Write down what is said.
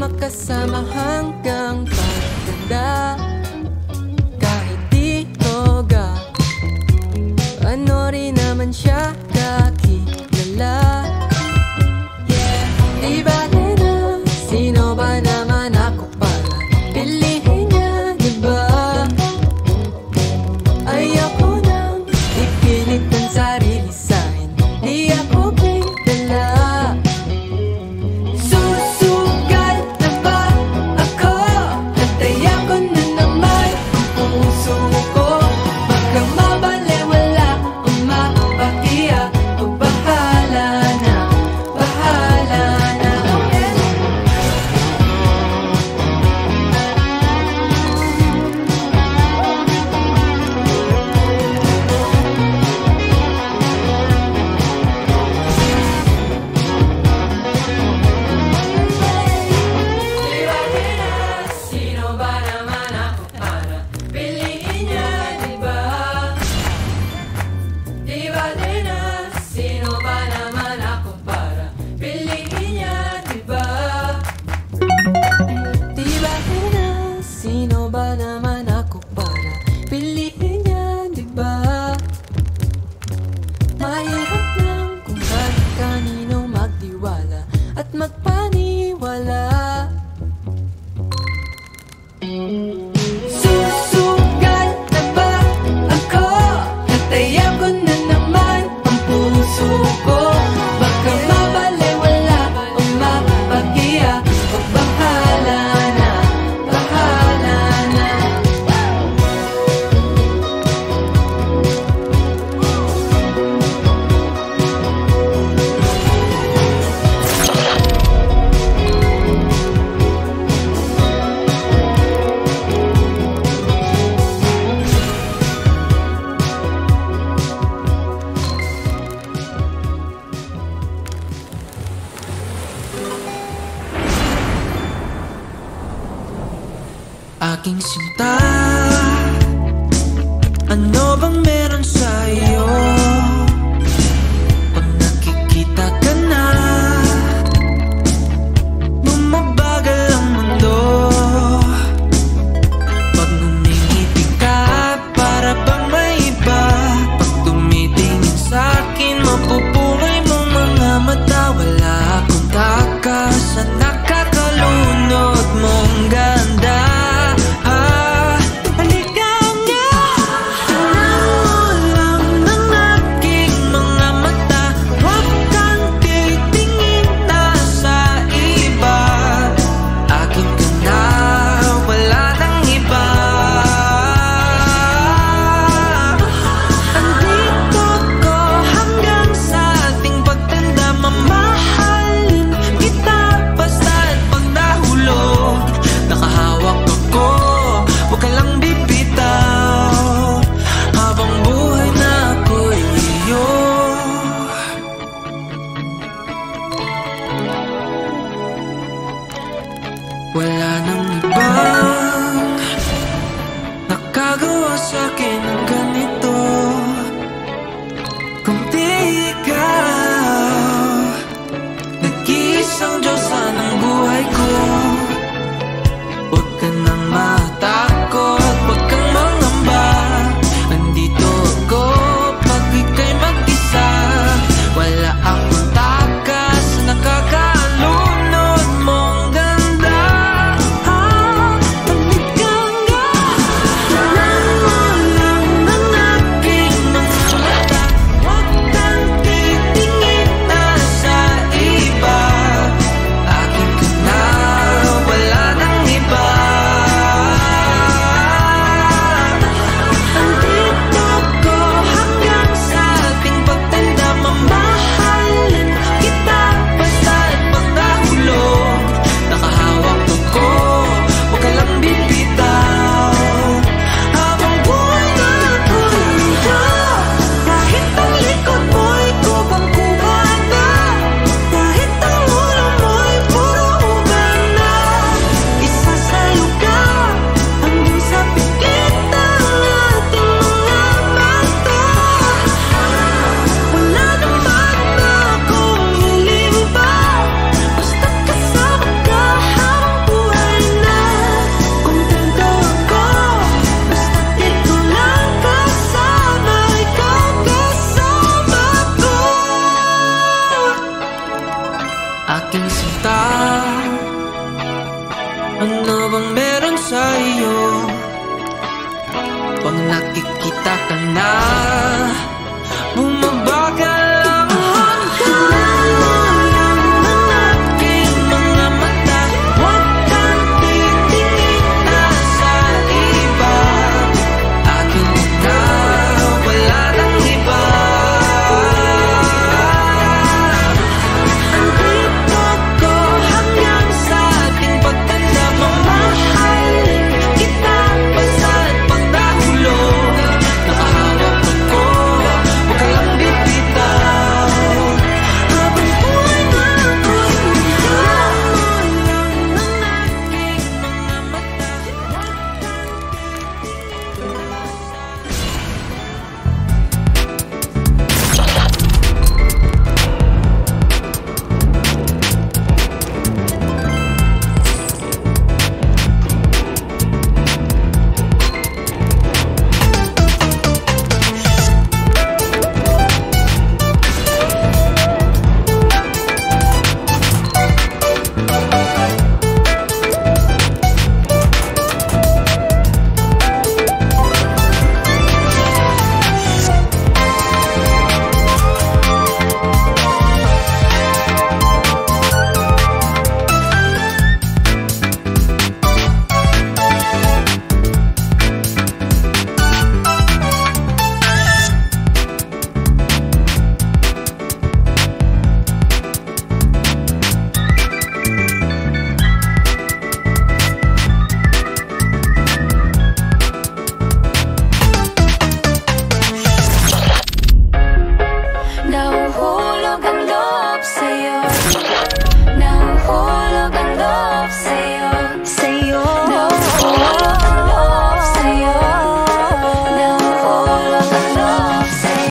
makasama hanggang pagtanda. Kahit di toga, ano rin naman siya kakilala. Yeah, di ba na, sino ba naman ako para piliin niya, di ba? Ayoko nang ipilit ang sarili sa'kin, di ako bigala. Susugal na ba ako? Nataya ko na naman ang puso ko. Baka mabalewala o mapagiya, o bahala na, bahala na. Sino ba naman ako para piliin niya, di ba? Di ba din na, sino ba naman ako para piliin niya, di ba? Di ba din na, sino ba naman ako para piliin niya, di ba? Mahirap lang kung kahit kanino magtiwala at magpaniwala. Susugal na ba ako? Nataya ko na naman ang puso ko. Baka mabalewala o mapagiya, o bahala na, bahala na. Aking sinta, ano bang meron sa'yo? Pag nakikita ka na, bumabagal ang mundo. Pag ngumingiti ka, para bang may iba. Pag tumitingin sa'kin, mapupungay mong mga mata. Wala akong takas sa nakakalunod mong ganda. Wala nang ibang nakagawa sa'kin ng ganito, kundi ikaw. Nag-iisang Diyosa ng buhay ko. Huwag ka nang matakot, huwag kang mangamba. Nandito ako pag ika'y mag-isa. Wala akong takas sa nakakalunod mong ganda. Ano bang meron sa'yo? Pag nakikita ka na